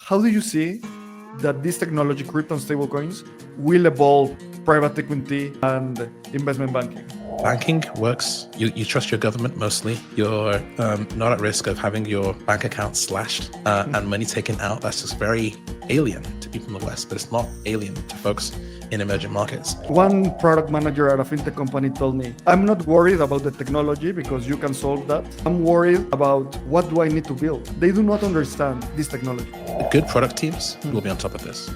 how do you see that this technology, crypto and stablecoins, will evolve private equity and investment banking? Banking works. You trust your government mostly. You're not at risk of having your bank account slashed and money taken out. That's just very alien to people in the West, but it's not alien to folks in emerging markets. One product manager at a fintech company told me, I'm not worried about the technology because you can solve that. I'm worried about what do I need to build. They do not understand this technology. The good product teams will be on top of this.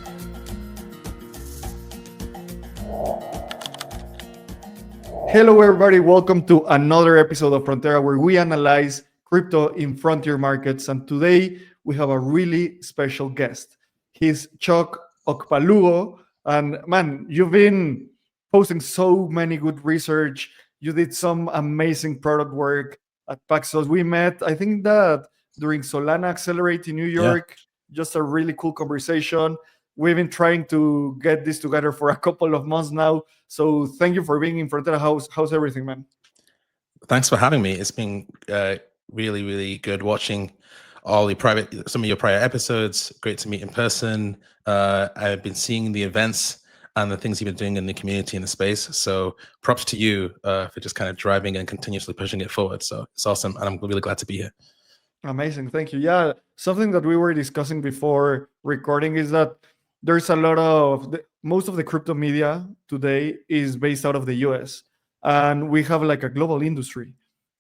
Hello, everybody. Welcome to another episode of Frontera, where we analyze crypto in frontier markets. And today we have a really special guest. He's Chuck Okpalugo. And man, you've been posting so many good research. You did some amazing product work at Paxos. We met, I think that during Solana Accelerate in New York, just a really cool conversation. We've been trying to get this together for a couple of months now. So thank you for being in Frontera. How's everything, man? Thanks for having me. It's been really, really good watching some of your prior episodes. Great to meet in person. I've been seeing the events and the things you've been doing in the community in the space. So props to you for just kind of driving and continuously pushing it forward. So it's awesome. And I'm really glad to be here. Amazing. Thank you. Yeah. Something that we were discussing before recording is that there's a lot of most of the crypto media today is based out of the US, and we have like a global industry,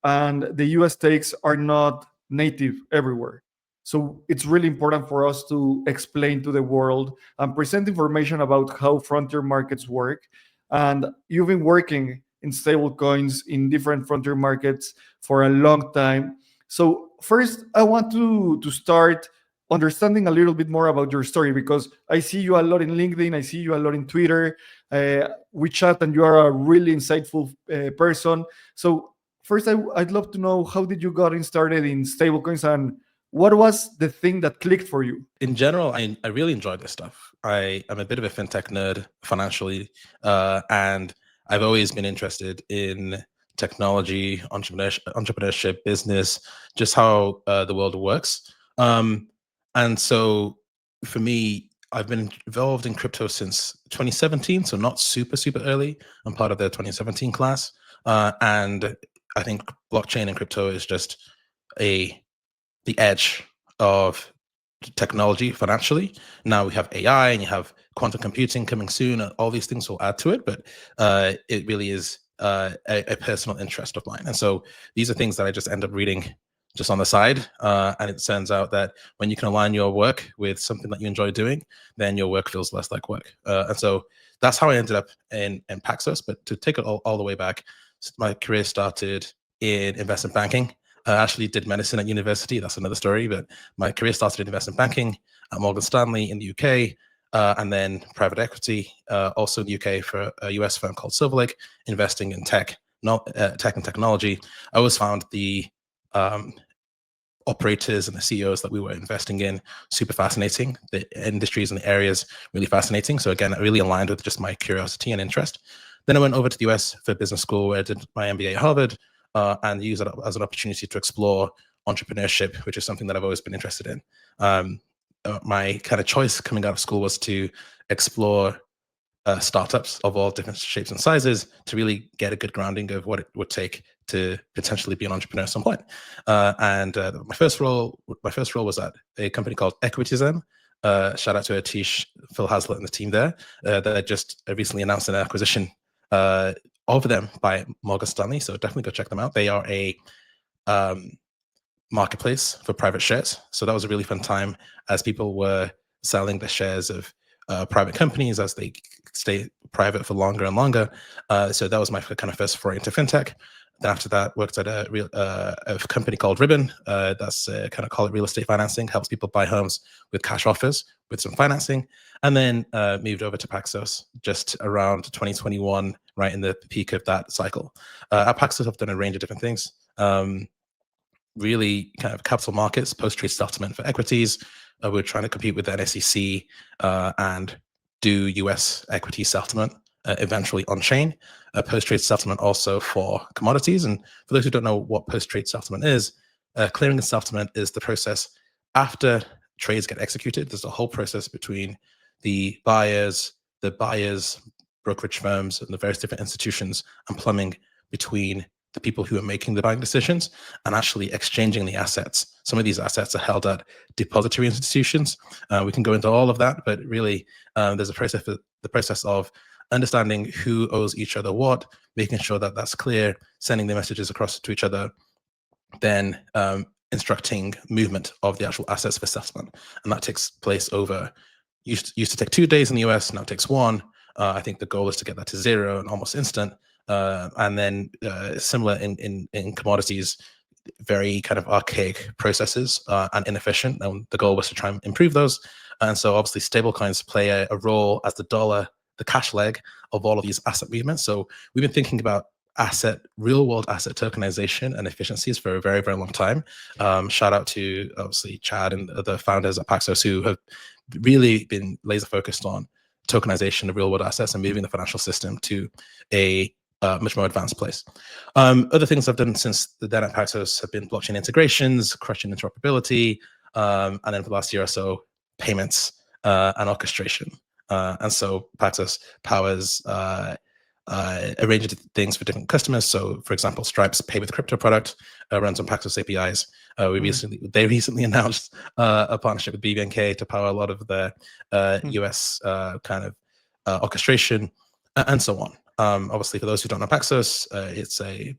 and the US takes are not native everywhere. So it's really important for us to explain to the world and present information about how frontier markets work. And you've been working in stablecoins in different frontier markets for a long time. So first, I want to start understanding a little bit more about your story, because I see you a lot in LinkedIn, I see you a lot in Twitter, we chat, and you are a really insightful person. So first, I'd love to know, how did you got started in stablecoins, and what was the thing that clicked for you? In general, I really enjoy this stuff. I'm a bit of a fintech nerd financially, and I've always been interested in technology, entrepreneurship, business, just how the world works. And so for me, I've been involved in crypto since 2017, so not super early. I'm part of the 2017 class. And I think blockchain and crypto is just the edge of technology financially. Now we have AI and you have quantum computing coming soon. All these things will add to it, but it really is a personal interest of mine. And so these are things that I just end up reading just on the side. And it turns out that when you can align your work with something that you enjoy doing, then your work feels less like work. And so that's how I ended up in Paxos. But to take it all the way back, my career started in investment banking. I actually did medicine at university. That's another story. But my career started in investment banking at Morgan Stanley in the UK, and then private equity, also in the UK for a US firm called Silver Lake, investing in tech and technology. I always found the operators and the CEOs that we were investing in super fascinating. The industries and the areas really fascinating. So again, it really aligned with just my curiosity and interest. Then I went over to the US for business school, where I did my MBA at Harvard, and used it as an opportunity to explore entrepreneurship, which is something that I've always been interested in. My kind of choice coming out of school was to explore startups of all different shapes and sizes to really get a good grounding of what it would take to potentially be an entrepreneur at some point. And my first role was at a company called Equitism. Shout out to Atish, Phil Hazlitt, and the team there that just recently announced an acquisition of them by Morgan Stanley. So definitely go check them out. They are a marketplace for private shares. So that was a really fun time as people were selling the shares of private companies as they stay private for longer and longer. So that was my kind of first foray into fintech. Then after that, worked at a company called Ribbon. That's kind of call it real estate financing, helps people buy homes with cash offers with some financing. And then moved over to Paxos just around 2021, right in the peak of that cycle. At Paxos, I've done a range of different things. Really kind of capital markets, post-trade settlement for equities. We're trying to compete with the SEC and do US equity settlement, eventually on-chain. Post-trade settlement also for commodities. And for those who don't know what post-trade settlement is, clearing and settlement is the process after trades get executed. There's a whole process between the buyers, brokerage firms, and the various different institutions, and plumbing between the people who are making the buying decisions and actually exchanging the assets. Some of these assets are held at depository institutions. We can go into all of that, but really there's a process, the process of understanding who owes each other what, making sure that that's clear, sending the messages across to each other, then instructing movement of the actual assets for settlement. And that takes place over, used to take 2 days in the US, now it takes 1. I think the goal is to get that to 0 and almost instant. And then similar in commodities, very kind of archaic processes and inefficient. And the goal was to try and improve those. And so obviously stablecoins play a role as the dollar, the cash leg of all of these asset movements. So we've been thinking about real world asset tokenization and efficiencies for a very, very long time. Shout out to obviously Chad and the founders at Paxos who have really been laser focused on tokenization of real world assets and moving the financial system to a much more advanced place. Other things I've done since the then at Paxos have been blockchain integrations, cross-chain interoperability, and then for the last year or so, payments and orchestration. And so Paxos powers a range of things for different customers. So, for example, Stripe's Pay with Crypto product runs on Paxos APIs. They recently announced a partnership with BVNK to power a lot of the US kind of orchestration and so on. Obviously, for those who don't know Paxos, it's a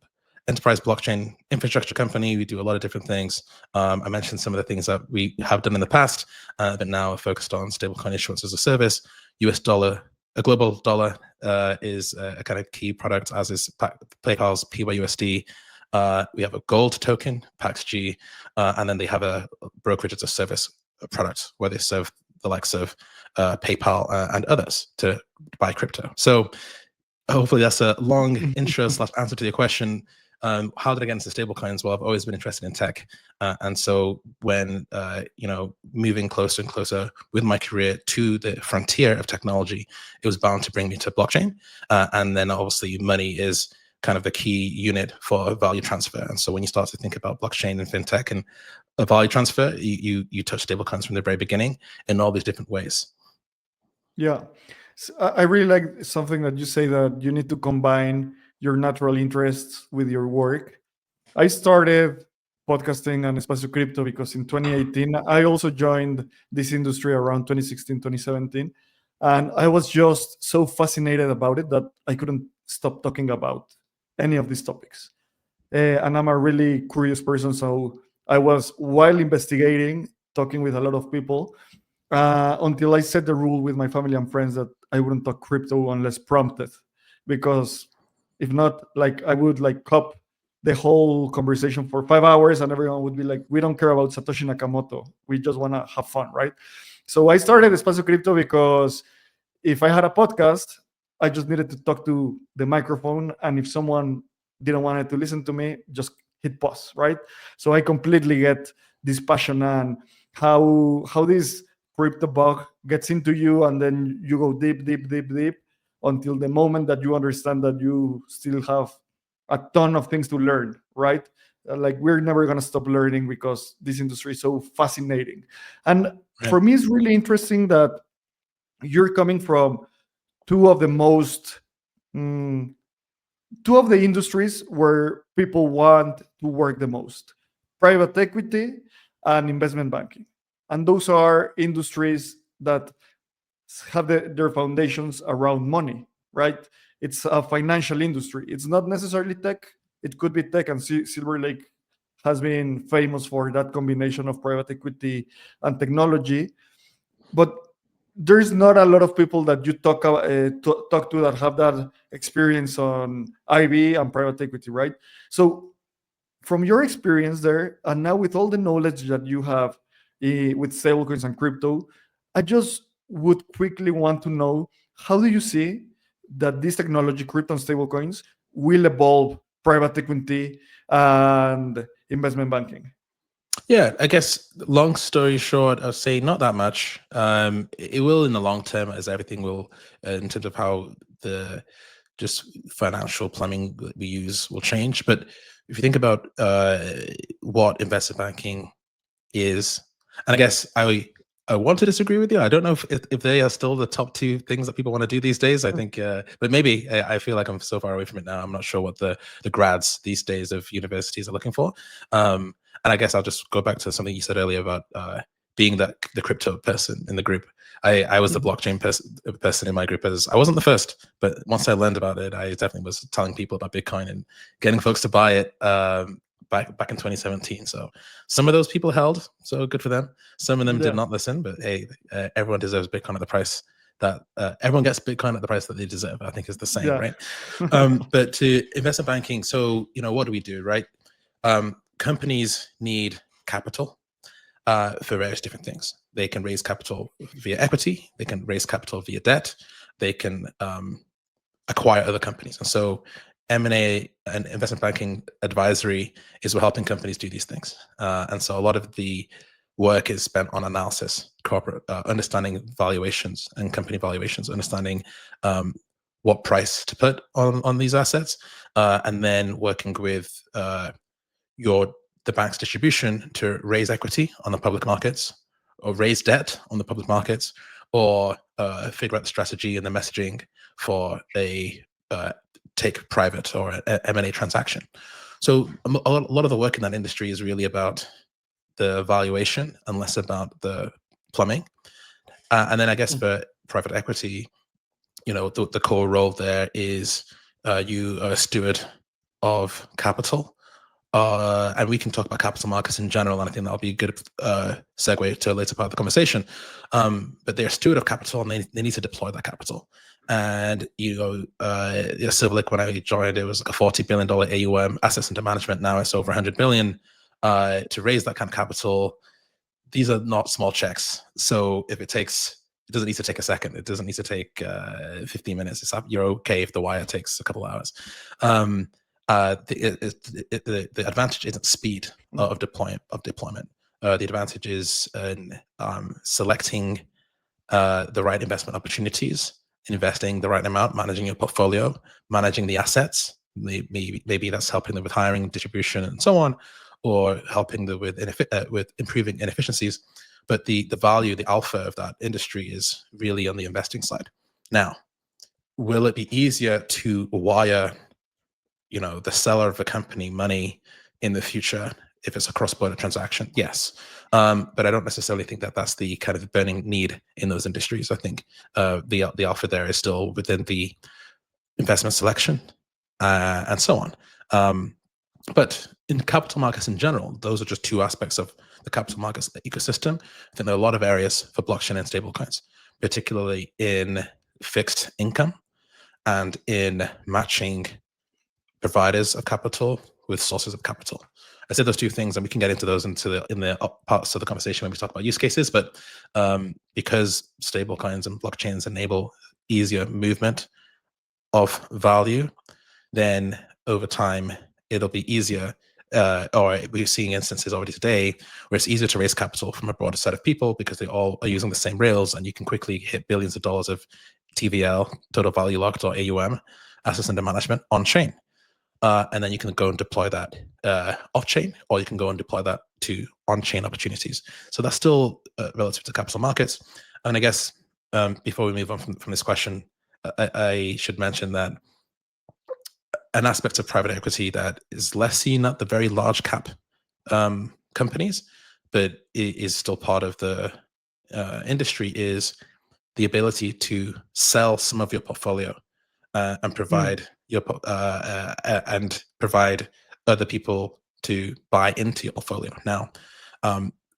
enterprise blockchain infrastructure company. We do a lot of different things. I mentioned some of the things that we have done in the past, but now are focused on stablecoin issuance as a service. US dollar, a global dollar is a kind of key product, as is PayPal's PYUSD. We have a gold token, PaxG, and then they have a brokerage as a service product where they serve the likes of PayPal and others to buy crypto. So hopefully that's a long intro / answer to your question. How did I get into stablecoins? Well, I've always been interested in tech, and so when moving closer and closer with my career to the frontier of technology, it was bound to bring me to blockchain, and then obviously money is kind of the key unit for value transfer. And so when you start to think about blockchain and fintech and a value transfer, you touch stablecoins from the very beginning in all these different ways. Yeah, so I really like something that you say, that you need to combine your natural interests with your work. I started podcasting on Espacio Crypto because in 2018, I also joined this industry around 2016, 2017. And I was just so fascinated about it that I couldn't stop talking about any of these topics. And I'm a really curious person. So I was, while investigating, talking with a lot of people, until I set the rule with my family and friends that I wouldn't talk crypto unless prompted, because if not, like, I would like cop the whole conversation for 5 hours and everyone would be like, we don't care about Satoshi Nakamoto, we just want to have fun, right? So I started Espacio Crypto because if I had a podcast, I just needed to talk to the microphone, and if someone didn't want to listen to me, just hit pause, right? So I completely get this passion and how this crypto bug gets into you, and then you go deep until the moment that you understand that you still have a ton of things to learn, right? Like, we're never going to stop learning because this industry is so fascinating. And for me, it's really interesting that you're coming from two of the industries where people want to work the most: private equity and investment banking. And those are industries that have their foundations around money, right? It's a financial industry. It's not necessarily tech. It could be tech, and Silver Lake has been famous for that combination of private equity and technology. But there's not a lot of people that you talk to that have that experience on IB and private equity, right? So from your experience there, and now with all the knowledge that you have with stablecoins and crypto, I just would quickly want to know, how do you see that this technology, crypto and stablecoins, will evolve private equity and investment banking? Yeah, I guess long story short, I'll say not that much. It will in the long term, as everything will, in terms of how the just financial plumbing that we use will change. But if you think about what investment banking is, and I guess I I want to disagree with you. I don't know if they are still the top two things that people want to do these days. I think, but maybe I feel like I'm so far away from it now. I'm not sure what the grads these days of universities are looking for. And I guess I'll just go back to something you said earlier about being the crypto person in the group. I was the blockchain person in my group. I wasn't the first, but once I learned about it, I definitely was telling people about Bitcoin and getting folks to buy it. Back in 2017. So some of those people held, so good for them. Some of them did not listen, but hey, everyone deserves Bitcoin at the price that everyone gets Bitcoin at the price that they deserve, I think is the saying, right? But to investment banking, so what do we do, right? Companies need capital for various different things. They can raise capital via equity, they can raise capital via debt, they can acquire other companies. And so M&A and investment banking advisory is we're helping companies do these things. And so a lot of the work is spent on analysis, corporate understanding valuations and company valuations, understanding what price to put on these assets, and then working with the bank's distribution to raise equity on the public markets or raise debt on the public markets, or figure out the strategy and the messaging for a take private or an M&A transaction. So a lot of the work in that industry is really about the valuation and less about the plumbing. And then I guess for private equity, the core role there is you are a steward of capital. And we can talk about capital markets in general, and I think that'll be a good segue to a later part of the conversation. But they're a steward of capital, and they need to deploy that capital. And Silverlake, when I joined, it was like a $40 billion AUM, assets under management. Now it's over 100 billion. To raise that kind of capital, these are not small checks. So if it doesn't need to take a second. It doesn't need to take 15 minutes. You're okay if the wire takes a couple hours. The advantage isn't speed of deployment. The advantage is in selecting the right investment opportunities, investing the right amount, managing your portfolio, managing the assets. Maybe that's helping them with hiring, distribution, and so on, or helping them with improving inefficiencies. But the value, the alpha of that industry is really on the investing side. Now, will it be easier to wire the seller of a company money in the future if it's a cross-border transaction? Yes. But I don't necessarily think that that's the kind of burning need in those industries. I think the alpha there is still within the investment selection and so on. But in capital markets in general, those are just two aspects of the capital markets ecosystem. I think there are a lot of areas for blockchain and stablecoins, particularly in fixed income and in matching providers of capital with sources of capital. I said those two things, and we can get into those in the parts of the conversation when we talk about use cases. But because stablecoins and blockchains enable easier movement of value, then over time it'll be easier. Or we're seeing instances already today where it's easier to raise capital from a broader set of people because they all are using the same rails, and you can quickly hit billions of dollars of TVL, total value locked, or AUM, assets under management, on chain. And then you can go and deploy that off-chain, or you can go and deploy that to on-chain opportunities. So that's still relative to capital markets. And I guess before we move on from this question, I should mention that an aspect of private equity that is less seen at the very large cap companies, but is still part of the industry, is the ability to sell some of your portfolio and provide provide other people to buy into your portfolio. Now,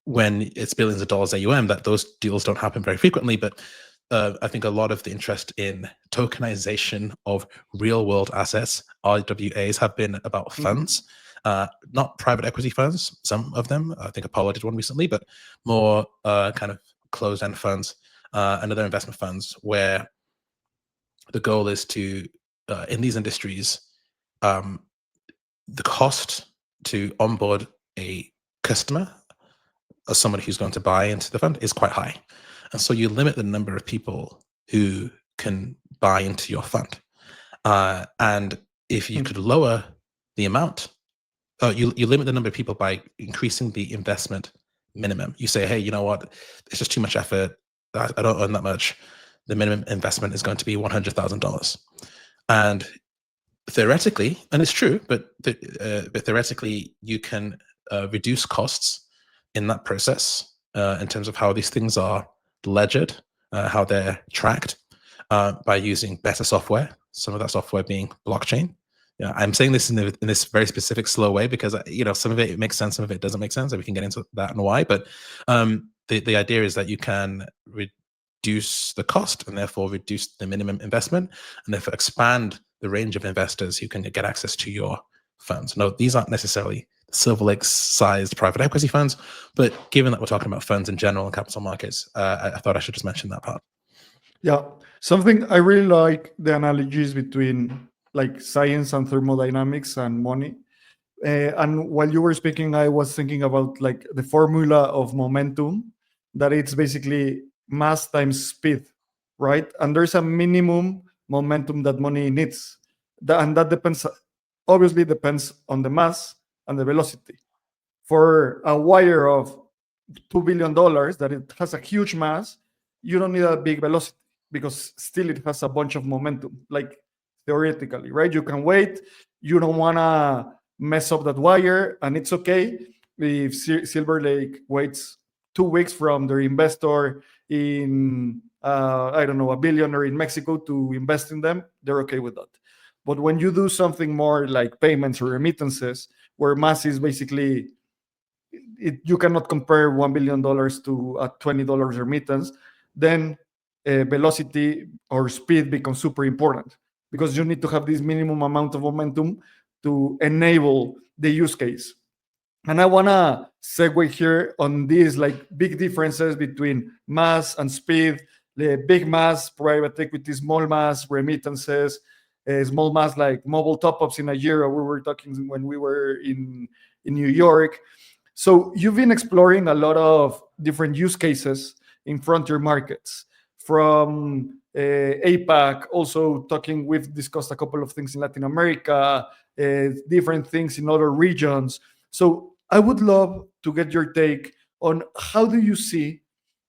when it's billions of dollars AUM, that those deals don't happen very frequently, but I think a lot of the interest in tokenization of real world assets, RWAs, have been about funds, not private equity funds, some of them. I think Apollo did one recently, but more kind of closed-end funds and other investment funds, where the goal is to, in these industries, the cost to onboard a customer or somebody who's going to buy into the fund is quite high. And so you limit the number of people who can buy into your fund. And if you could lower the amount, you limit the number of people by increasing the investment minimum. You say, hey, you know what? It's just too much effort. I don't earn that much. The minimum investment is going to be $100,000. And theoretically, and it's true, but theoretically, you can reduce costs in that process in terms of how these things are ledgered, how they're tracked by using better software. Some of that software being blockchain. Yeah, I'm saying this in this very specific, slow way because some of it makes sense, some of it doesn't make sense, and we can get into that and why. But the idea is that you can reduce the cost and therefore reduce the minimum investment, and therefore expand the range of investors who can get access to your funds. No, these aren't necessarily Silver Lake-sized private equity funds, but given that we're talking about funds in general and capital markets, I thought I should just mention that part. Yeah, something I really like the analogies between like science and thermodynamics and money. And while you were speaking, I was thinking about like the formula of momentum, that it's basically mass times speed, right? And there's a minimum momentum that money needs, and that depends, obviously depends on the mass and the velocity. For a wire of $2 billion that it has a huge mass, you don't need a big velocity because still it has a bunch of momentum, like theoretically, right? You can wait. You don't want to mess up that wire, and it's okay if Silver Lake waits 2 weeks from their investor in I don't know, a billionaire in Mexico to invest in them. They're okay with that. But when you do something more like payments or remittances, where mass is basically you cannot compare $1 billion to a $20 remittance, then velocity or speed becomes super important because you need to have this minimum amount of momentum to enable the use case. And I want to segue here on these like big differences between mass and speed, the big mass, private equity, small mass, remittances, small mass like mobile top-ups in a year. We were talking when we were in New York. So you've been exploring a lot of different use cases in frontier markets from APAC, also talking, we've discussed a couple of things in Latin America, different things in other regions. So I would love to get your take on how do you see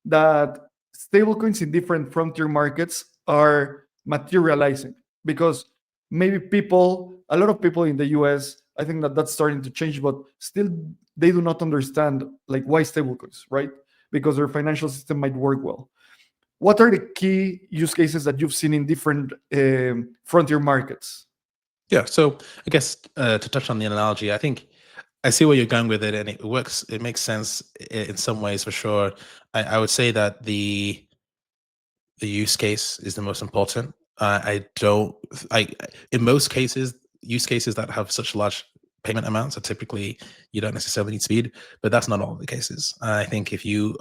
that stablecoins in different frontier markets are materializing? Because maybe a lot of people in the US, I think that that's starting to change, but still they do not understand like why stablecoins, right? Because their financial system might work well. What are the key use cases that you've seen in different frontier markets? Yeah, so I guess to touch on the analogy, I think I see where you're going with it, and it works. It makes sense in some ways for sure. I would say that the use case is the most important. In most cases, use cases that have such large payment amounts are typically you don't necessarily need speed, but that's not all the cases. I think if you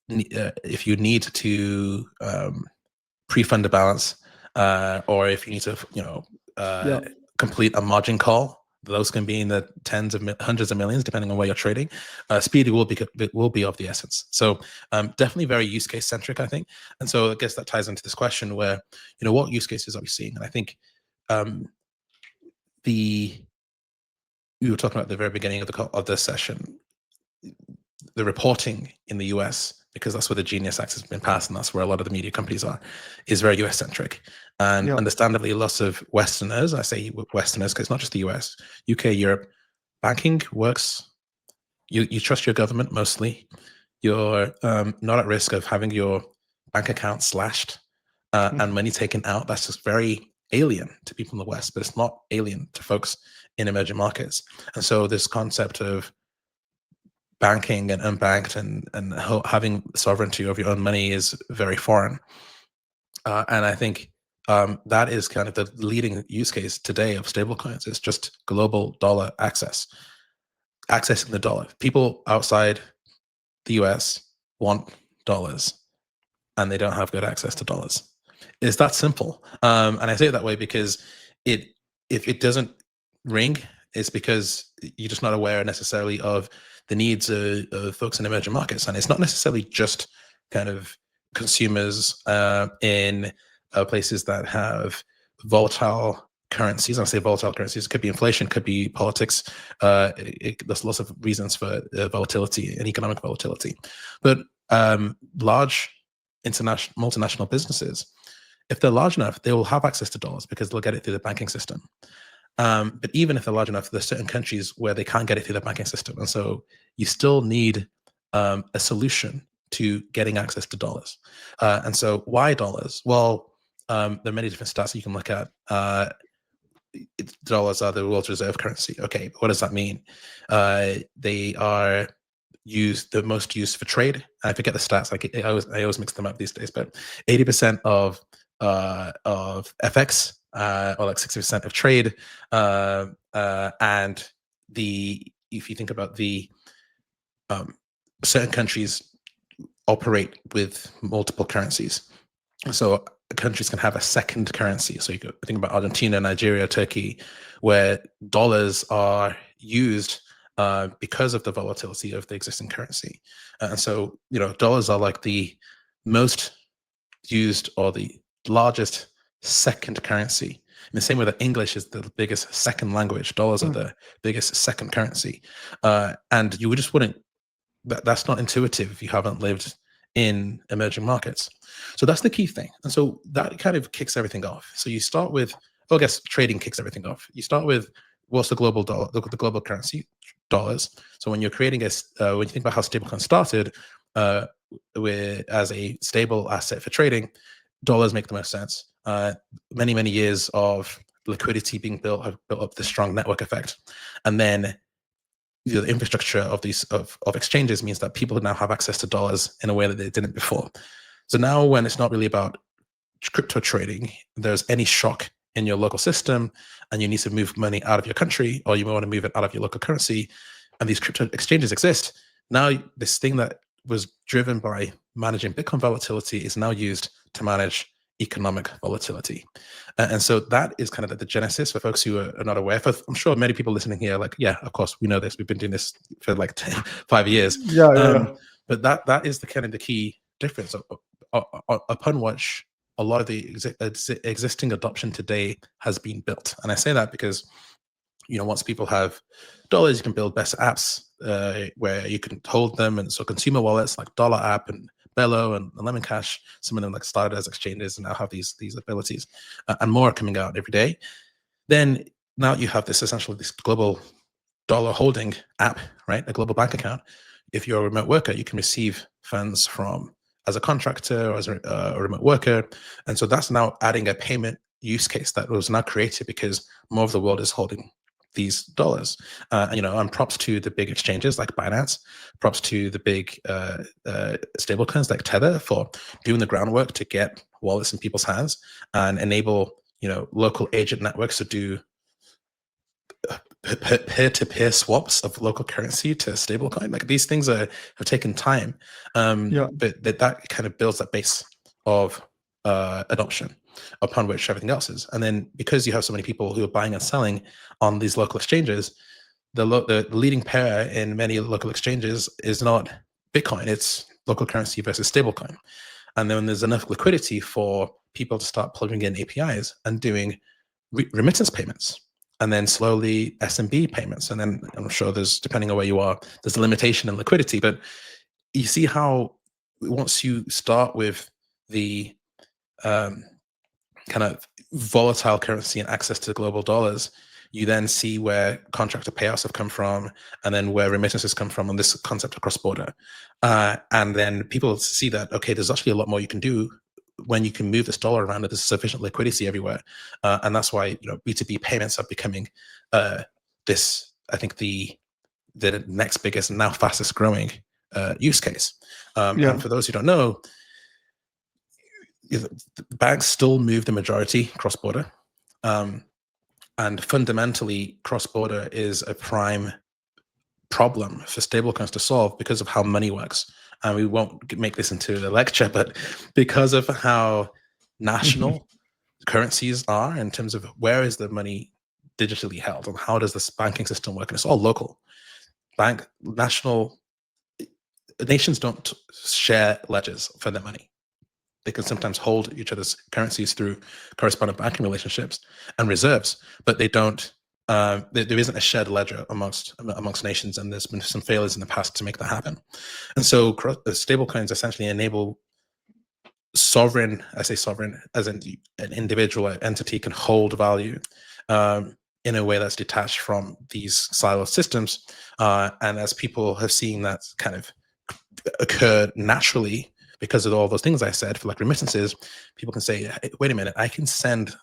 need to pre-fund a balance, or if you need to complete a margin call, those can be in the hundreds of millions, depending on where you're trading. Speed will be of the essence. So definitely very use case centric, I think. And so I guess that ties into this question where, what use cases are we seeing? And I think we were talking about at the very beginning of this session, the reporting in the US, because that's where the Genius Act has been passed, and that's where a lot of the media companies are, is very US centric. And understandably, lots of Westerners, I say Westerners because it's not just the US, UK, Europe, banking works. You trust your government mostly. You're not at risk of having your bank account slashed and money taken out. That's just very alien to people in the West, but it's not alien to folks in emerging markets. And so this concept of banking and unbanked and having sovereignty over your own money is very foreign. And I think that is kind of the leading use case today of stablecoins. It's just global dollar accessing the dollar. People outside the US want dollars, and they don't have good access to dollars. It's that simple. And I say it that way because if it doesn't ring, it's because you're just not aware necessarily of the needs of folks in emerging markets. And it's not necessarily just kind of consumers in places that have volatile currencies. I say volatile currencies. It could be inflation, could be politics. There's lots of reasons for volatility and economic volatility. But large multinational businesses, if they're large enough, they will have access to dollars because they'll get it through the banking system. But even if they're large enough, there's certain countries where they can't get it through the banking system. And so you still need a solution to getting access to dollars. And so why dollars? Well, there are many different stats you can look at. Dollars are the world's reserve currency. Okay, what does that mean? They are the most used for trade. I forget the stats. Like I always mix them up these days. But 80% of FX, or like 60% of trade, and if you think about the certain countries operate with multiple currencies. So countries can have a second currency. So you could think about Argentina, Nigeria, Turkey, where dollars are used because of the volatility of the existing currency. And so, dollars are like the most used or the largest second currency. In the same way that English is the biggest second language, dollars are the biggest second currency. And you just wouldn't, that's not intuitive if you haven't lived in emerging markets. So that's the key thing. And so that kind of kicks everything off. So you start with, I guess trading kicks everything off. You start with what's the global dollar, the global currency, dollars. So when you're creating when you think about how stablecoin started, as a stable asset for trading, dollars make the most sense. Many, many years of liquidity being built have built up this strong network effect. And then the infrastructure of these of exchanges means that people now have access to dollars in a way that they didn't before. So now when it's not really about crypto trading, there's any shock in your local system and you need to move money out of your country, or you want to move it out of your local currency, and these crypto exchanges exist, now this thing that was driven by managing Bitcoin volatility is now used to manage economic volatility. And so that is kind of the genesis for folks who are not aware. I'm sure many people listening here are like, yeah, of course, we know this. We've been doing this for like 5 years. Yeah. But that is the kind of the key difference upon which a lot of the existing adoption today has been built. And I say that because, once people have dollars, you can build best apps where you can hold them. And so consumer wallets like Dollar App and Bello and Lemon Cash, some of them like started as exchanges and now have these abilities, and more are coming out every day. Then now you have this global dollar holding app, right? A global bank account. If you're a remote worker, you can receive funds as a contractor or as a remote worker. And so that's now adding a payment use case that was now created because more of the world is holding these dollars. And props to the big exchanges like Binance, props to the big stablecoins like Tether for doing the groundwork to get wallets in people's hands and enable, local agent networks to do peer-to-peer swaps of local currency to stablecoin. Like these things have taken time, but that kind of builds that base of adoption upon which everything else is. And then because you have so many people who are buying and selling on these local exchanges, the leading pair in many local exchanges is not Bitcoin, it's local currency versus stablecoin. And then there's enough liquidity for people to start plugging in APIs and doing remittance payments, and then slowly SMB payments. And then I'm sure depending on where you are, there's a limitation in liquidity. But you see how once you start with the kind of volatile currency and access to global dollars, you then see where contractor payouts have come from, and then where remittances come from on this concept of cross-border. And then people see that, okay, there's actually a lot more you can do when you can move this dollar around, there's sufficient liquidity everywhere. And that's why, B2B payments are becoming I think the next biggest and now fastest growing use case. And for those who don't know, banks still move the majority cross-border. And fundamentally, cross-border is a prime problem for stablecoins to solve because of how money works. And we won't make this into a lecture, but because of how national currencies are in terms of where is the money digitally held and how does this banking system work, and it's all local. Nations don't share ledgers for their money. they can sometimes hold each other's currencies through correspondent banking relationships and reserves, but they don't. There isn't a shared ledger amongst nations, and there's been some failures in the past to make that happen. And so, stablecoins essentially enable sovereign, I say sovereign, as in an individual entity can hold value in a way that's detached from these siloed systems. And as people have seen that kind of occur naturally because of all those things I said, for like remittances, people can say, hey, wait a minute, I can send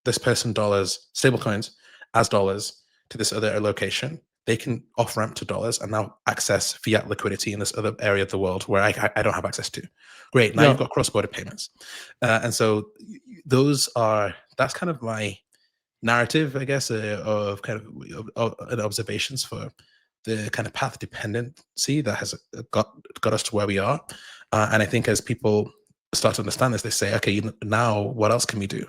this person dollars, stablecoins, as dollars to this other location. They can off ramp to dollars and now access fiat liquidity in this other area of the world where I don't have access to. Great. Now you've got cross-border payments. And so that's kind of my narrative, I guess, of kind of observations for the kind of path dependency that has got us to where we are. And I think as people start to understand this, they say, okay, now what else can we do?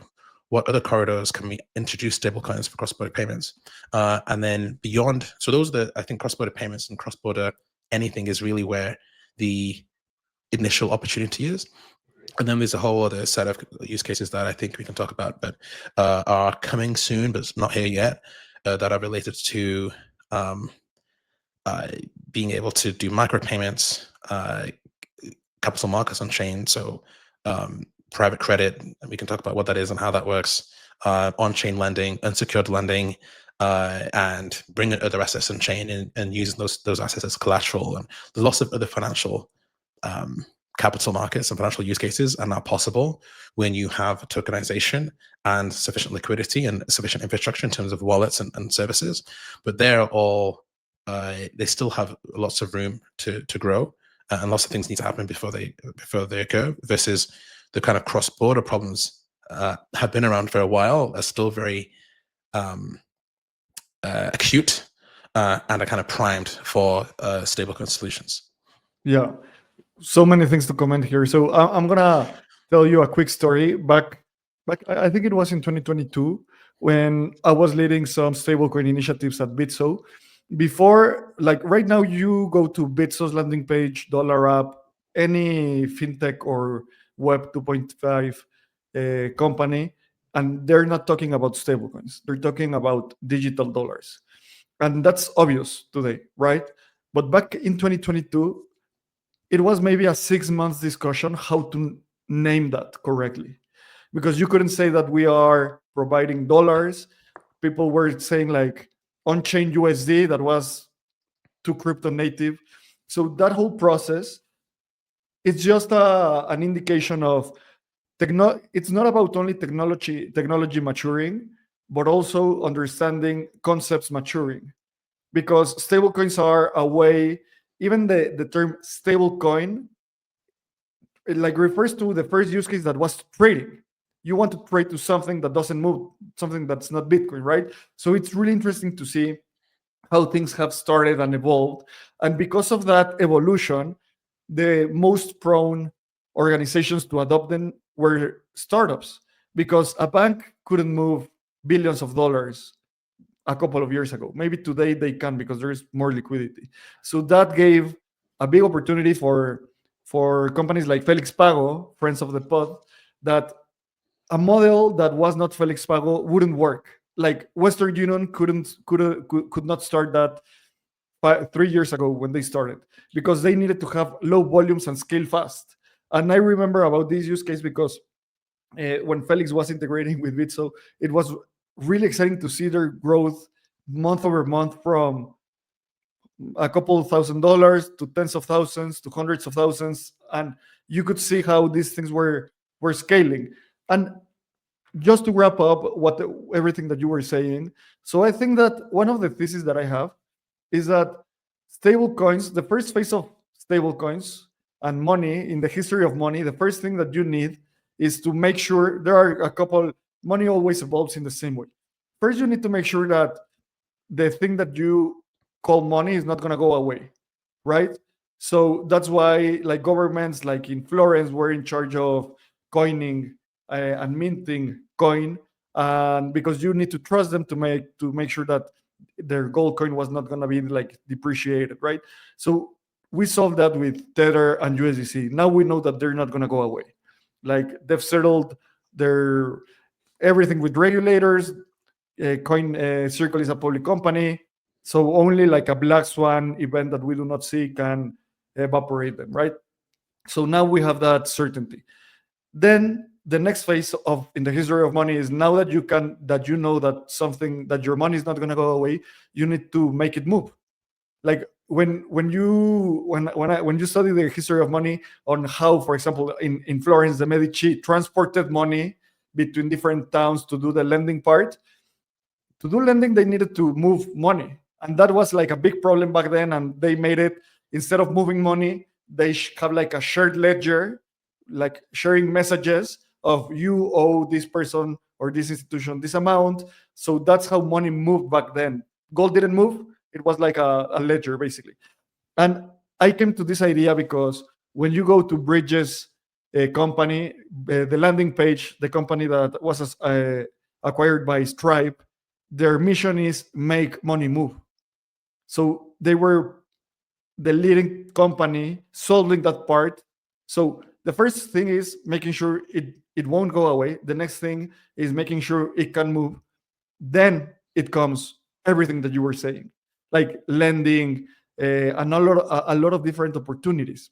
What other corridors can we introduce stablecoins for cross-border payments? And then beyond, so those are I think cross-border payments and cross-border anything is really where the initial opportunity is. And then there's a whole other set of use cases that I think we can talk about, but are coming soon, but it's not here yet, that are related to being able to do micropayments, capital markets on chain. So private credit, and we can talk about what that is and how that works, on-chain lending, unsecured lending, and bringing other assets on chain and using those assets as collateral. And there's lots of other financial capital markets and financial use cases are now possible when you have tokenization and sufficient liquidity and sufficient infrastructure in terms of wallets and services. But they're all, they still have lots of room to grow, and lots of things need to happen before they occur, versus the kind of cross-border problems have been around for a while, are still very acute, and are kind of primed for stablecoin solutions. Yeah, so many things to comment here. So I'm gonna tell you a quick story. Back, I think it was in 2022 when I was leading some stablecoin initiatives at Bitso. Before, like right now, you go to Bitso's landing page, Dollar App, any fintech or Web 2.5 company, and they're not talking about stablecoins. They're talking about digital dollars, and that's obvious today, right? But back in 2022, it was maybe a 6 months discussion how to name that correctly, because you couldn't say that we are providing dollars. People were saying like on-chain USD, that was too crypto native. So that whole process, it's just an indication of it's not about only technology maturing, but also understanding concepts maturing, because stablecoins are a way. Even the term stablecoin, it like refers to the first use case that was trading. You want to trade to something that doesn't move, something that's not Bitcoin, right? So it's really interesting to see how things have started and evolved. And because of that evolution, the most prone organizations to adopt them were startups, because a bank couldn't move billions of dollars a couple of years ago. Maybe today they can because there is more liquidity. So that gave a big opportunity for companies like Felix Pago, friends of the pod, that a model that was not Felix Pago wouldn't work. Like Western Union could not start that 3 years ago when they started, because they needed to have low volumes and scale fast. And I remember about this use case because when Felix was integrating with Bitso, it was really exciting to see their growth month over month from a couple of $1,000 to tens of thousands to hundreds of thousands, and you could see how these things were scaling. And just to wrap up everything that you were saying, so I think that one of the theses that I have is that stablecoins, the first phase of stablecoins and money in the history of money, the first thing that you need is to make sure there are a couple. Money always evolves in the same way. First, you need to make sure that the thing that you call money is not going to go away, right? So that's why, like governments, like in Florence, were in charge of coining and minting coin, and because you need to trust them to make sure that their gold coin was not going to be like depreciated, right? So we solved that with Tether and USDC. Now we know that they're not going to go away. Like they've settled their everything with regulators. Coin Circle is a public company, so only like a black swan event that we do not see can evaporate them, right? So now we have that certainty. Then the next phase of in the history of money is now that you know that something that your money is not going to go away, you need to make it move. Like when you study the history of money on how, for example, in Florence, the Medici transported money between different towns to do the lending part. To do lending, they needed to move money, and that was like a big problem back then. And they made it, instead of moving money, they have like a shared ledger, like sharing messages of you owe this person or this institution this amount. So that's how money moved back then. Gold didn't move; it was like a ledger basically. And I came to this idea because when you go to Bridges company, the landing page, the company that was acquired by Stripe, their mission is make money move. So they were the leading company solving that part. So the first thing is making sure it won't go away. The next thing is making sure it can move. Then it comes everything that you were saying, like lending, and a lot of different opportunities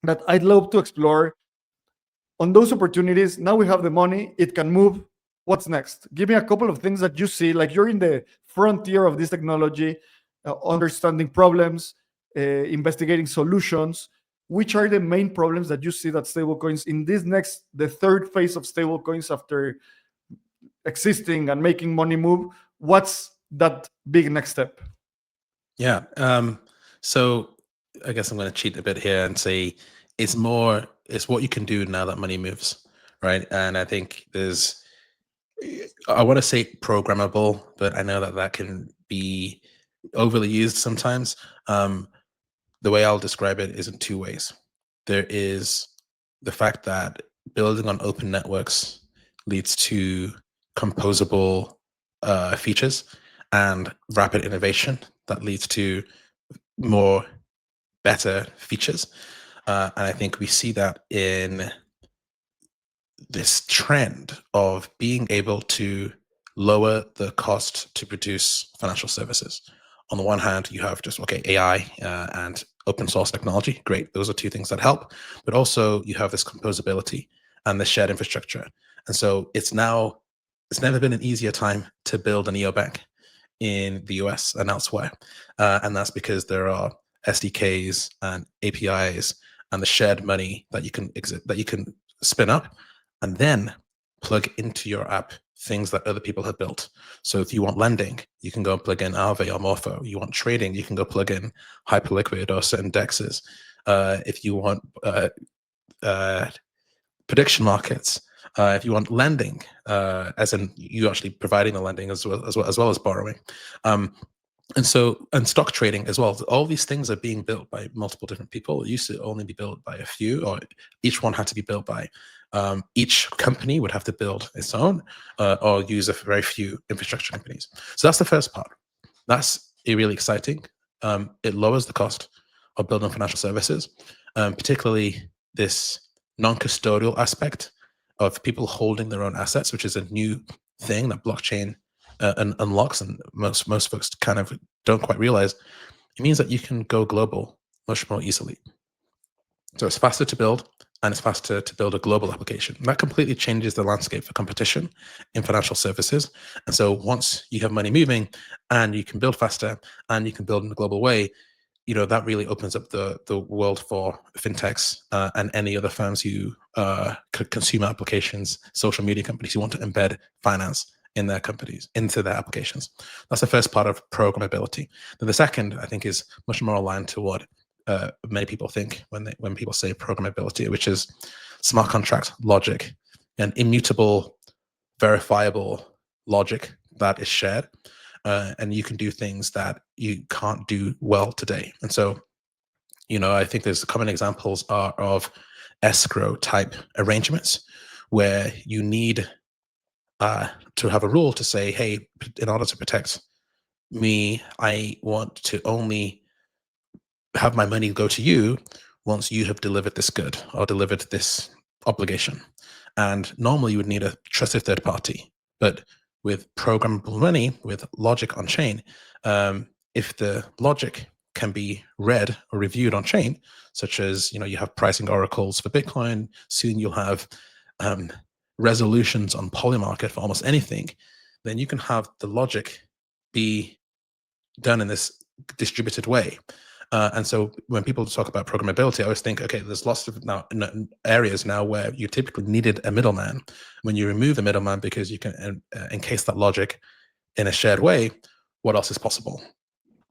that I'd love to explore. On those opportunities, now we have the money, it can move. What's next? Give me a couple of things that you see, like you're in the frontier of this technology, understanding problems, investigating solutions. Which are the main problems that you see that stablecoins in this next, the third phase of stablecoins after existing and making money move? What's that big next step? Yeah. So I guess I'm going to cheat a bit here and say it's what you can do now that money moves, right? And I think I want to say programmable, but I know that can be overly used sometimes. The way I'll describe it is in two ways. There is the fact that building on open networks leads to composable features and rapid innovation that leads to better features. And I think we see that in this trend of being able to lower the cost to produce financial services. On the one hand, you have just AI and open source technology. Great, those are two things that help. But also you have this composability and the shared infrastructure. And so it's never been an easier time to build a neobank in the US and elsewhere. And that's because there are SDKs and APIs and the shared money that you can spin up and then plug into your app things that other people have built. So if you want lending, you can go and plug in Aave or Morpho. You want trading, you can go plug in Hyperliquid or certain dexes. If you want prediction markets, if you want lending, as in you actually providing the lending as well as borrowing. And stock trading as well. All these things are being built by multiple different people. It used to only be built by a few, or each one had to be built by each company would have to build its own, or use a very few infrastructure companies. So that's the first part. That's really exciting. It lowers the cost of building financial services, particularly this non-custodial aspect of people holding their own assets, which is a new thing that blockchain unlocks, and most folks kind of don't quite realize. It means that you can go global much more easily. So it's faster to build, and it's faster to build a global application. And that completely changes the landscape for competition in financial services. And so once you have money moving and you can build faster and you can build in a global way, that really opens up the world for fintechs and any other firms who consumer applications, social media companies who want to embed finance in their companies, into their applications. That's the first part of programmability. Then the second, I think, is much more aligned to what many people think when people say programmability, which is smart contract logic and immutable, verifiable logic that is shared. And you can do things that you can't do well today. And so, I think there's common examples are of escrow type arrangements where you need to have a rule to say, hey, in order to protect me, I want to only have my money go to you once you have delivered this good or delivered this obligation. And normally you would need a trusted third party. But with programmable money, with logic on chain, if the logic can be read or reviewed on chain, such as, you have pricing oracles for Bitcoin, soon you'll have resolutions on Polymarket for almost anything, then you can have the logic be done in this distributed way. And so when people talk about programmability, I always think, okay, there's lots of areas now where you typically needed a middleman. When you remove the middleman because you can encase that logic in a shared way, what else is possible?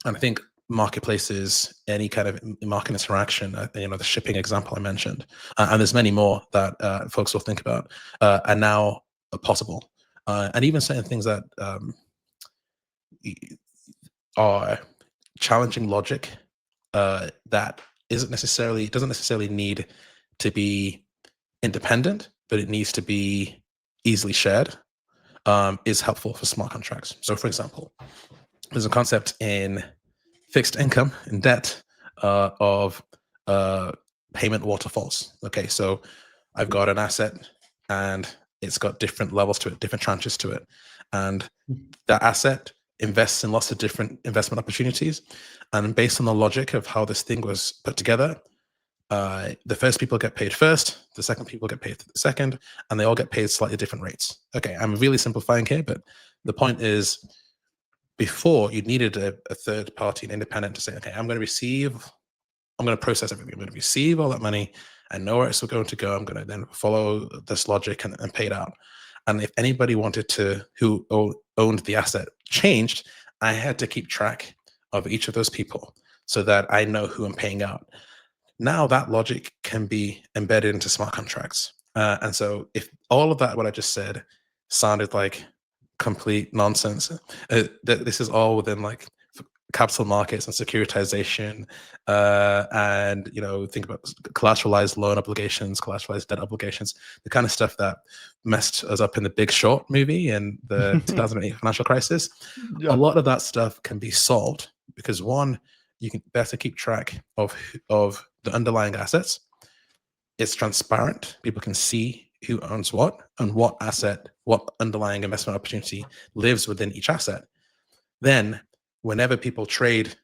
And I think marketplaces, any kind of market interaction, the shipping example I mentioned, and there's many more that folks will think about, are now possible. And even certain things that are challenging logic that doesn't necessarily need to be independent, but it needs to be easily shared, is helpful for smart contracts. So for example, there's a concept in fixed income and debt of payment waterfalls. Okay, so I've got an asset and it's got different levels to it, different tranches to it. And that asset invests in lots of different investment opportunities. And based on the logic of how this thing was put together, the first people get paid first, the second people get paid second, and they all get paid slightly different rates. Okay, I'm really simplifying here, but the point is, before you needed a third party, an independent, to say, okay, I'm going to process everything. I'm going to receive all that money. I know where it's going to go. I'm going to then follow this logic and pay it out. And if anybody wanted to, who owned the asset, changed, I had to keep track of each of those people so that I know who I'm paying out. Now that logic can be embedded into smart contracts. And so if all of that, what I just said, sounded like complete nonsense, this is all within like capital markets and securitization, and think about collateralized loan obligations, collateralized debt obligations, the kind of stuff that messed us up in the Big Short movie and the 2008 financial crisis. Yeah. A lot of that stuff can be solved because, one, you can better keep track of the underlying assets. It's transparent. People can see who owns what and what asset, what underlying investment opportunity lives within each asset. Then whenever people trade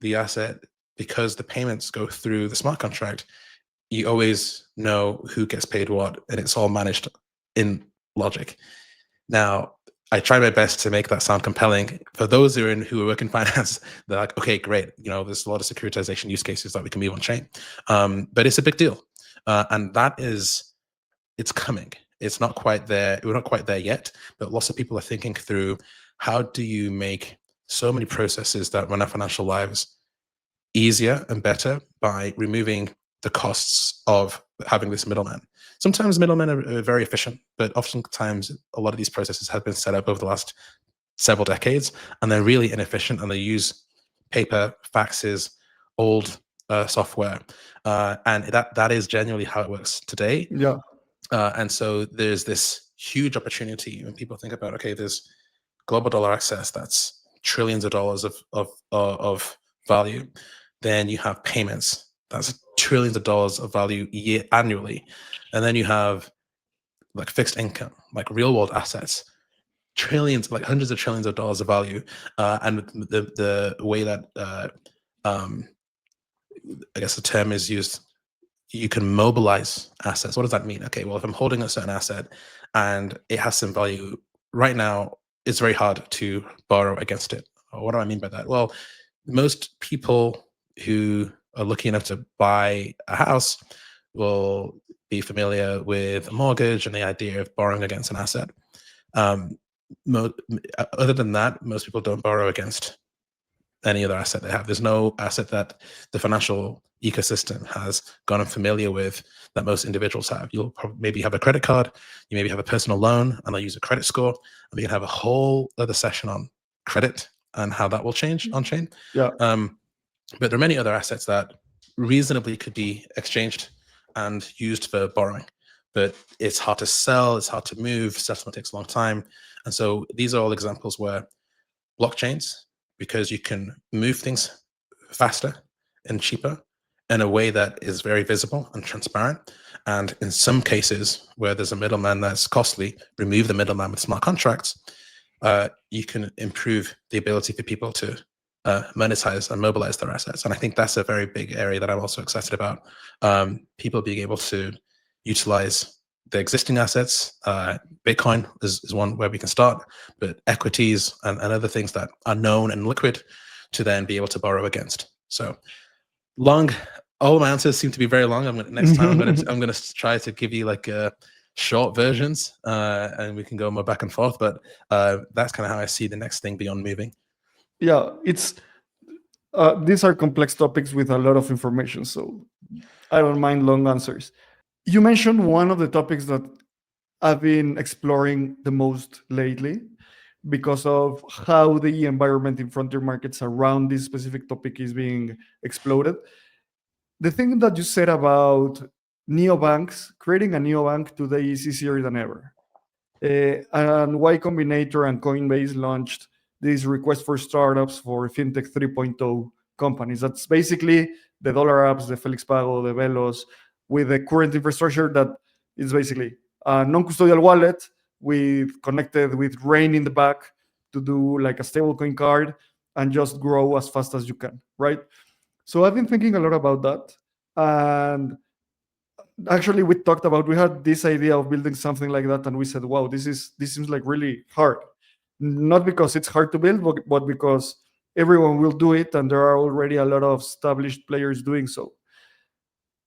the asset, because the payments go through the smart contract, you always know who gets paid what, and it's all managed in logic. Now, I try my best to make that sound compelling. For those who work in finance, they're like, okay, great. There's a lot of securitization use cases that we can move on chain. But it's a big deal. And it's coming. It's not quite there. We're not quite there yet, but lots of people are thinking through, how do you make so many processes that run our financial lives easier and better by removing the costs of having this middleman. Sometimes middlemen are very efficient, but oftentimes a lot of these processes have been set up over the last several decades, and they're really inefficient, and they use paper, faxes, old software, and that is genuinely how it works today. Yeah. And so there's this huge opportunity when people think about, okay, there's global dollar access, that's trillions of dollars of value. Then you have payments, that's trillions of dollars of value annually. And then you have like fixed income, like real world assets, trillions, like hundreds of trillions of dollars of value. And the way that I guess the term is used, you can mobilize assets. What does that mean? Okay, well, if I'm holding a certain asset and it has some value right now, it's very hard to borrow against it. What do I mean by that? Well, most people who are lucky enough to buy a house will be familiar with a mortgage and the idea of borrowing against an asset. Other than that, most people don't borrow against any other asset they have. There's no asset that the financial ecosystem has gotten familiar with that most individuals have. You'll probably maybe have a credit card, you maybe have a personal loan, and they'll use a credit score. And we can have a whole other session on credit and how that will change on chain. Yeah. But there are many other assets that reasonably could be exchanged and used for borrowing. But it's hard to sell, it's hard to move, settlement takes a long time. And so these are all examples where blockchains, because you can move things faster and cheaper, in a way that is very visible and transparent. And in some cases where there's a middleman that's costly, remove the middleman with smart contracts. You can improve the ability for people to monetize and mobilize their assets. And I think that's a very big area that I'm also excited about. People being able to utilize the existing assets. Bitcoin is one where we can start, but equities and other things that are known and liquid to then be able to borrow against. So long, all my answers seem to be very long. Next time I'm gonna try to give you like short versions, and we can go more back and forth. But that's kind of how I see the next thing beyond moving. Yeah, it's these are complex topics with a lot of information, so I don't mind long answers. You mentioned one of the topics that I've been exploring the most lately because of how the environment in frontier markets around this specific topic is being exploded. The thing that you said about neobanks, creating a neobank today is easier than ever. And Y Combinator and Coinbase launched this request for startups for Fintech 3.0 companies. That's basically the dollar apps, the Felix Pago, the Velos, with the current infrastructure that is basically a non-custodial wallet with connected with Rain in the back to do like a stablecoin card and just grow as fast as you can, right? So I've been thinking a lot about that. And actually we had this idea of building something like that, and we said, wow, this seems like really hard. Not because it's hard to build, but because everyone will do it and there are already a lot of established players doing so.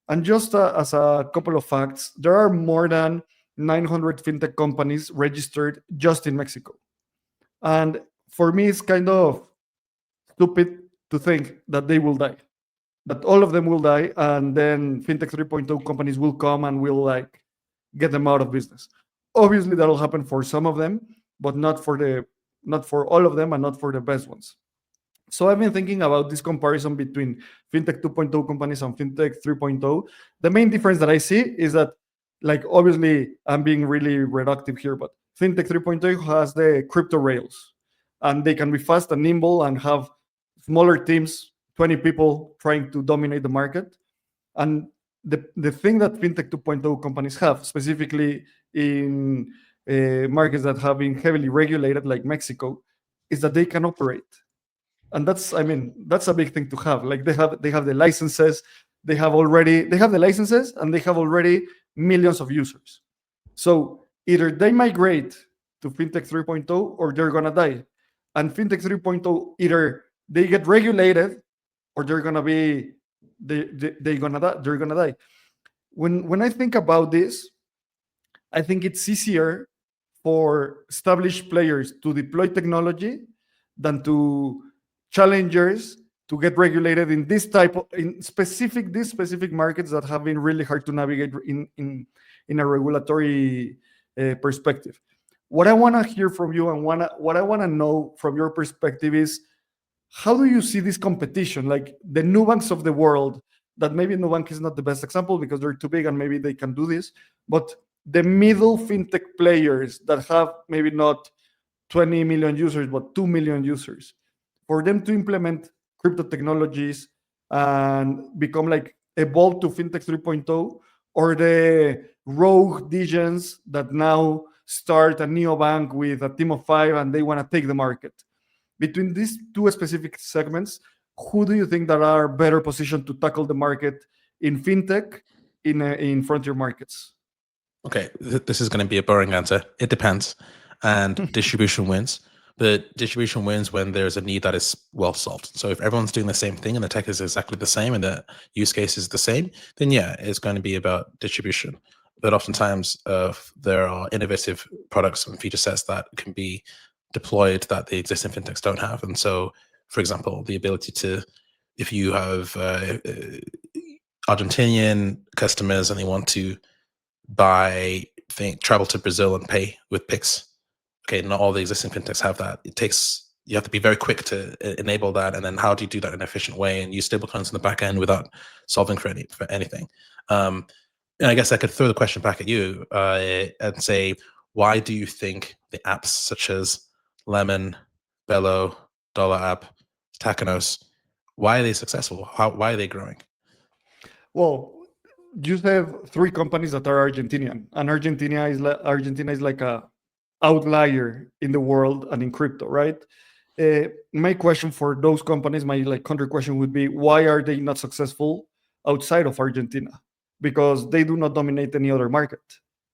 And just as a couple of facts, there are more than 900 fintech companies registered just in Mexico. And for me, it's kind of stupid to think that they will die, that all of them will die, and then Fintech 3.0 companies will come and will like get them out of business. Obviously, that'll happen for some of them, but not for all of them and not for the best ones. So I've been thinking about this comparison between Fintech 2.0 companies and Fintech 3.0. The main difference that I see is that, like, obviously, I'm being really reductive here, but Fintech 3.0 has the crypto rails, and they can be fast and nimble and have smaller teams, 20 people trying to dominate the market. And the thing that Fintech 2.0 companies have, specifically in markets that have been heavily regulated, like Mexico, is that they can operate. And that's a big thing to have. Like they have the licenses, they have the licenses, and they have already millions of users. So either they migrate to Fintech 3.0 or they're gonna die. And Fintech 3.0, either they get regulated or they're gonna be they're gonna die. When I think about this, I think it's easier for established players to deploy technology than to challengers to get regulated in these specific markets that have been really hard to navigate in a regulatory perspective. What I want to hear from you and what I want to know from your perspective is, how do you see this competition, like the Nubanks of the world? That maybe Nubank is not the best example because they're too big and maybe they can do this, but the middle fintech players that have maybe not 20 million users but 2 million users, for them to implement crypto technologies and become like evolve to Fintech 3.0, or the rogue Degens that now start a neobank with a team of 5 and they want to take the market. Between these two specific segments, who do you think that are better positioned to tackle the market in fintech in frontier markets? Okay, this is going to be a boring answer. It depends, and distribution wins. But distribution wins when there's a need that is well solved. So if everyone's doing the same thing and the tech is exactly the same and the use case is the same, then yeah, it's going to be about distribution. But oftentimes, there are innovative products and feature sets that can be deployed that the existing fintechs don't have. And so, for example, the ability to, if you have Argentinian customers and they want to travel to Brazil and pay with Pix. Okay, not all the existing fintechs have that. You have to be very quick to enable that, and then how do you do that in an efficient way and use stablecoins in the back end without solving for anything? And I guess I could throw the question back at you and say, why do you think the apps such as Lemon, Bello, Dollar App, Takenos, why are they successful? Why are they growing? Well, you said three companies that are Argentinian, and Argentina is like a outlier in the world and in crypto, right? My question for those companies, my like counter question would be, why are they not successful outside of Argentina? Because they do not dominate any other market,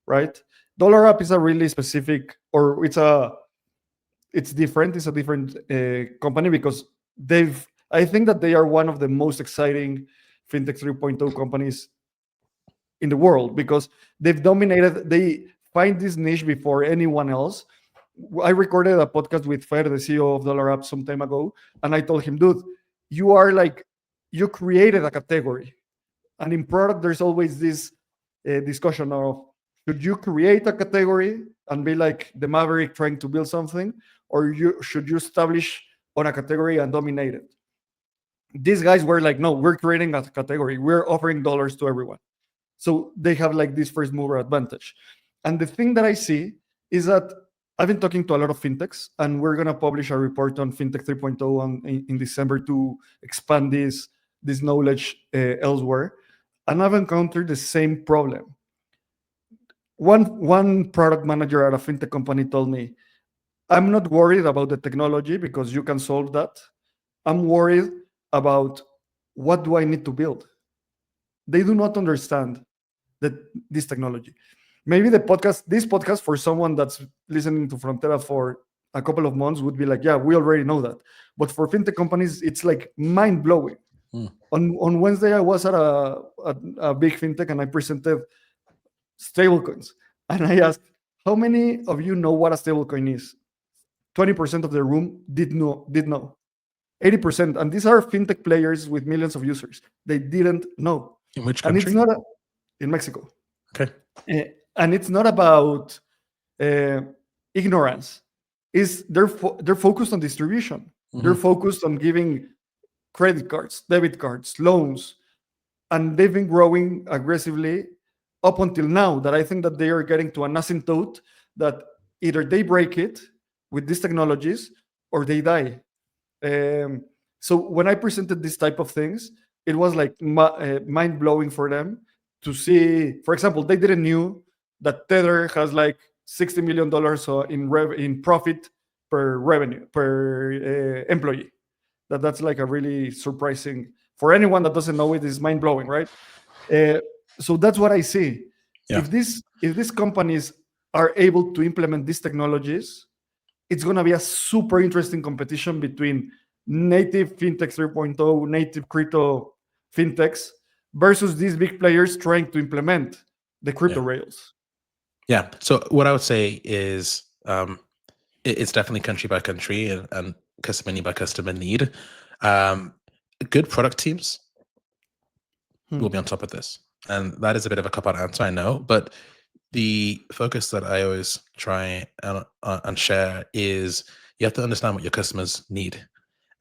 right? Dollar App is a really specific, or it's different. It's a different company because they've. I think that they are one of the most exciting fintech 3.0 companies in the world because they've dominated. They find this niche before anyone else. I recorded a podcast with Fer, the CEO of Dollar App, some time ago, and I told him, dude, you are like you created a category, and in product there's always this discussion of should you create a category and be like the maverick trying to build something, or should you establish on a category and dominate it? These guys were like, no, we're creating a category, we're offering dollars to everyone, so they have like this first mover advantage. And the thing that I see is that I've been talking to a lot of fintechs, and we're going to publish a report on Fintech 3.0 in December to expand this knowledge elsewhere. And I've encountered the same problem. One product manager at a fintech company told me, I'm not worried about the technology because you can solve that. I'm worried about what do I need to build. They do not understand that this technology. Maybe this podcast for someone that's listening to Frontera for a couple of months would be like, yeah, we already know that. But for fintech companies, it's like mind blowing. On Wednesday, I was at a big fintech and I presented stablecoins. And I asked, how many of you know what a stablecoin is? 20% of the room did know. 80%. And these are fintech players with millions of users. They didn't know. In which And country? it's not in Mexico. Okay. And it's not about ignorance. They're focused on distribution. They're focused on giving credit cards, debit cards, loans, and they've been growing aggressively up until now. That I think that they are getting to an asymptote that either they break it with these technologies or they die. So when I presented this type of things, it was like mind blowing for them to see. For example, they didn't knew that Tether has like $60 million in profit per revenue per employee. That's like a really surprising for anyone that doesn't know it. Is mind blowing, right? So that's what I see. Yeah. If these companies are able to implement these technologies, it's going to be a super interesting competition between native fintech 3.0, native crypto fintechs versus these big players trying to implement the crypto rails. Yeah. So what I would say is it's definitely country by country and customer need by customer need. Good product teams will be on top of this. And that is a bit of a cop-out answer, I know, but the focus that I always try and share is you have to understand what your customers need.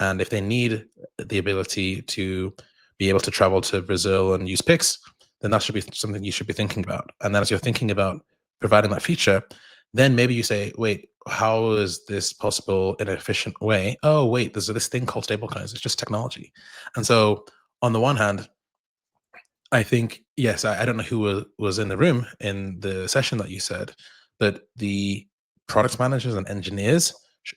And if they need the ability to be able to travel to Brazil and use Pix, then that should be something you should be thinking about. And then as you're thinking about providing that feature, then maybe you say, wait, how is this possible in an efficient way? Oh, wait, there's this thing called stablecoins. It's just technology. And so on the one hand, I think, yes, I don't know who was in the room in the session that you said, but the product managers and engineers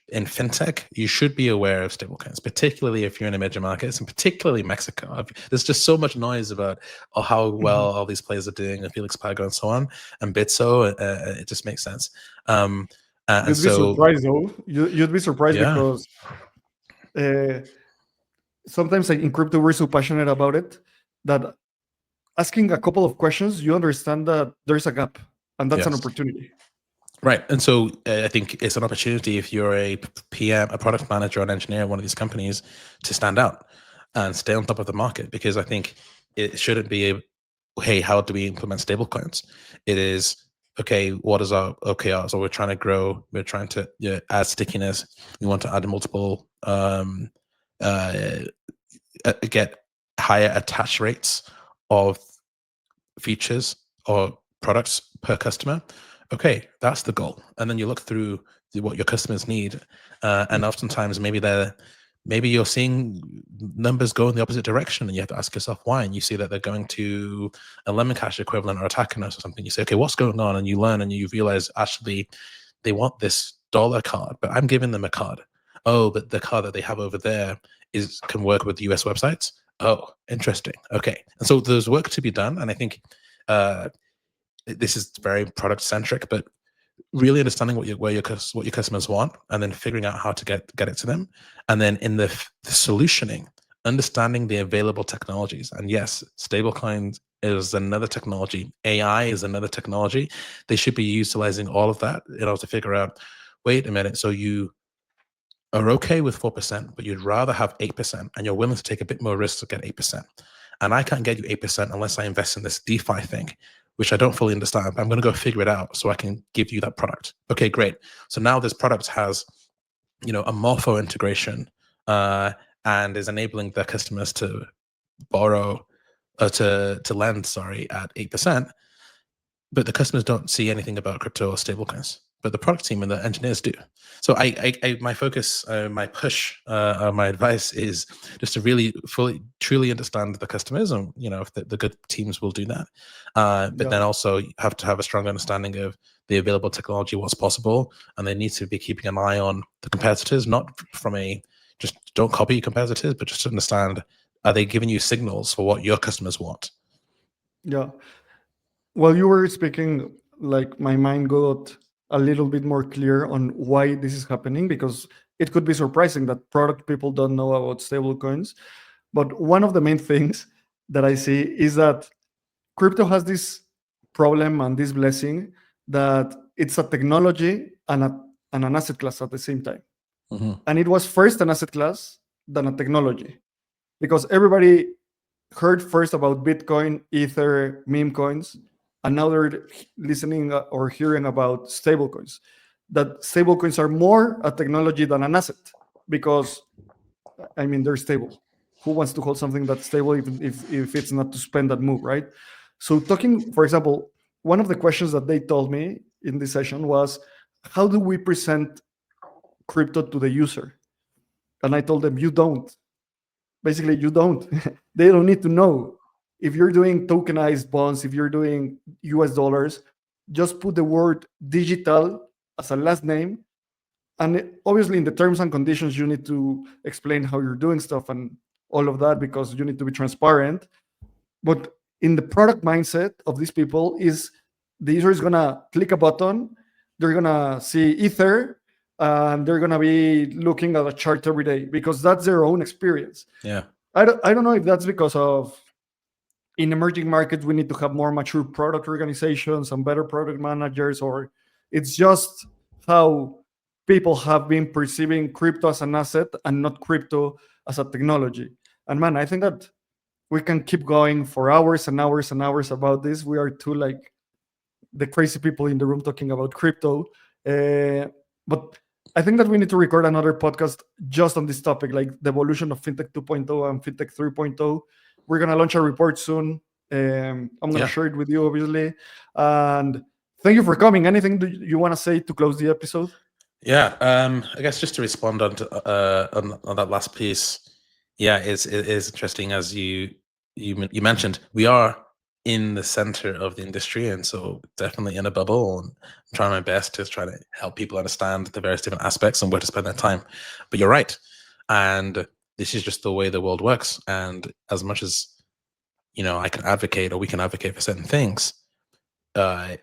in fintech, you should be aware of stablecoins, particularly if you're in emerging markets and particularly Mexico. There's just so much noise about how well all these players are doing, and Felix, Pago, and so on, and Bitso. It just makes sense. You'd be surprised, though. You'd be surprised because sometimes in crypto we're so passionate about it that asking a couple of questions, you understand that there's a gap, and that's an opportunity. Right. And so I think it's an opportunity if you're a PM, a product manager, or an engineer at one of these companies to stand out and stay on top of the market, because I think it shouldn't be, hey, how do we implement stablecoins? It is, okay, what is our OKR? So we're trying to grow, we're trying to add stickiness. We want to add multiple, get higher attach rates of features or products per customer. Okay, that's the goal. And then you look through what your customers need, and oftentimes maybe they're maybe you're seeing numbers go in the opposite direction, and you have to ask yourself why. And you see that they're going to a lemon cash equivalent or a Takenos or something. You say, okay, what's going on? And you learn, and you realize actually they want this dollar card, but I'm giving them a card. Oh, but the card that they have over there can work with US websites. Oh, interesting. Okay, and so there's work to be done, and I think this is very product centric, but really understanding what your customers want, and then figuring out how to get it to them, and then in the solutioning, understanding the available technologies. And yes, stablecoins is another technology. AI is another technology. They should be utilizing all of that in order to figure out. Wait a minute. So you are okay with 4%, but you'd rather have 8%, and you're willing to take a bit more risk to get 8%. And I can't get you 8% unless I invest in this DeFi thing, which I don't fully understand. I'm going to go figure it out so I can give you that product. Okay, great. So now this product has, a Morpho integration and is enabling their customers to borrow, to lend, at 8%. But the customers don't see anything about crypto or stablecoins, but the product team and the engineers do. So my focus, my push, my advice is just to really truly understand the customers, and if the good teams will do that. But then also you have to have a strong understanding of the available technology, what's possible, and they need to be keeping an eye on the competitors, not from just don't copy your competitors, but just to understand, are they giving you signals for what your customers want? Yeah. While you were speaking, like my mind got a little bit more clear on why this is happening, because it could be surprising that product people don't know about stablecoins. But one of the main things that I see is that crypto has this problem and this blessing that it's a technology and an asset class at the same time. Mm-hmm. And it was first an asset class than a technology, because everybody heard first about Bitcoin, Ether, meme coins, and now they're listening or hearing about stablecoins. That stablecoins are more a technology than an asset, because they're stable. Who wants to hold something that's stable if it's not to spend that move, right? So talking, for example, one of the questions that they told me in this session was, how do we present crypto to the user? And I told them, you don't. Basically, you don't. They don't need to know. If you're doing tokenized bonds, if you're doing US dollars, just put the word digital as a last name. And obviously, in the terms and conditions, you need to explain how you're doing stuff and all of that, because you need to be transparent. But in the product mindset of these people is, the user is going to click a button, they're going to see Ether, and they're going to be looking at a chart every day, because that's their own experience. Yeah. I don't know if that's because of, in emerging markets, we need to have more mature product organizations and better product managers, or it's just how people have been perceiving crypto as an asset and not crypto as a technology. And man, I think that we can keep going for hours and hours and hours about this. We are two, like, the crazy people in the room talking about crypto. But I think that we need to record another podcast just on this topic, like the evolution of Fintech 2.0 and Fintech 3.0. We're going to launch a report soon. I'm going to share it with you, obviously. And thank you for coming. Anything you want to say to close the episode? Yeah, I guess just to respond on that last piece. Yeah, it is interesting, as you mentioned. We are in the center of the industry, and so definitely in a bubble. And I'm trying my best to try to help people understand the various different aspects and where to spend their time. But you're right, and this is just the way the world works. And as much as I can advocate, or we can advocate for certain things,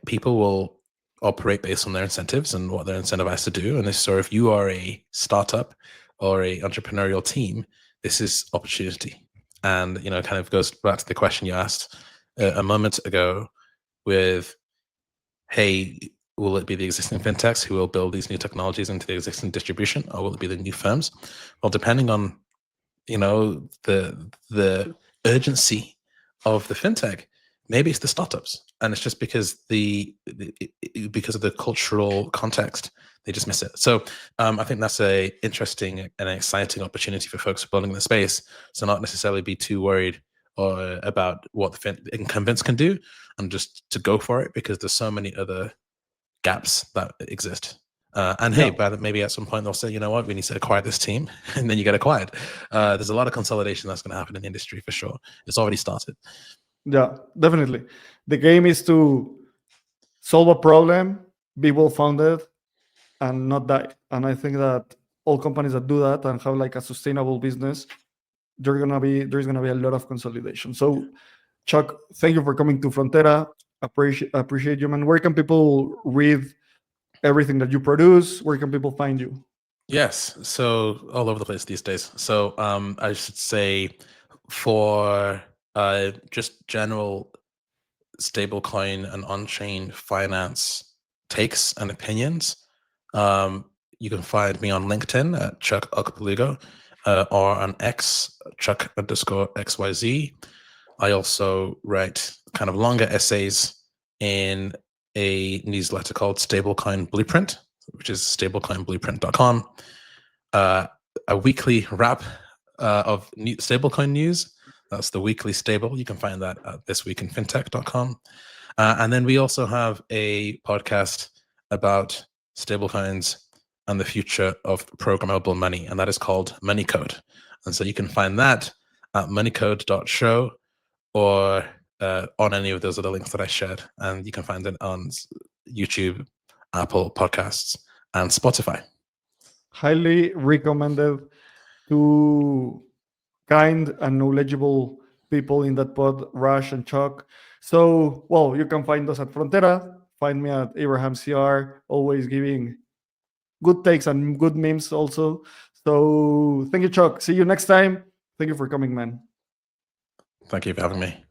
people will operate based on their incentives and what they're incentivized to do. And so if you are a startup or a entrepreneurial team, this is opportunity. And it kind of goes back to the question you asked a moment ago with, hey, will it be the existing fintechs who will build these new technologies into the existing distribution, or will it be the new firms? Well, depending on the urgency of the fintech, maybe it's the startups, and it's just because because of the cultural context, they just miss it. So I think that's a interesting and exciting opportunity for folks building the space. So not necessarily be too worried or about what the incumbents can do, and just to go for it, because there's so many other gaps that exist. And hey, Yeah, but maybe at some point they'll say, you know what, we need to acquire this team, and then you get acquired. There's a lot of consolidation that's going to happen in the industry for sure. It's already started. yeah, definitely. The game is to solve a problem, be well founded, and not die. And I think that all companies that do that and have like a sustainable business, there's gonna be a lot of consolidation. So, Chuck, thank you for coming to Frontera. Appreciate you, man. Where can people read everything that you produce? Where can people find you? Yes, so all over the place these days. So I should say for just general stablecoin and on-chain finance takes and opinions, you can find me on LinkedIn at Chuck Okpalugo, or on X, Chuck_XYZ. I also write kind of longer essays in a newsletter called Stablecoin Blueprint, which is stablecoinblueprint.com. A weekly wrap of stablecoin news. That's the weekly stable. You can find that at thisweekinfintech.com. And then we also have a podcast about stablecoins and the future of programmable money, and that is called Money Code. And so you can find that at moneycode.show or on any of those other links that I shared. And you can find it on YouTube, Apple Podcasts, and Spotify. Highly recommended to kind and knowledgeable people in that pod, Rush and Chuck. So, well, you can find us at Frontera. Find me at Abraham CR, always giving good takes and good memes also. So, thank you, Chuck. See you next time. Thank you for coming, man. Thank you for having me.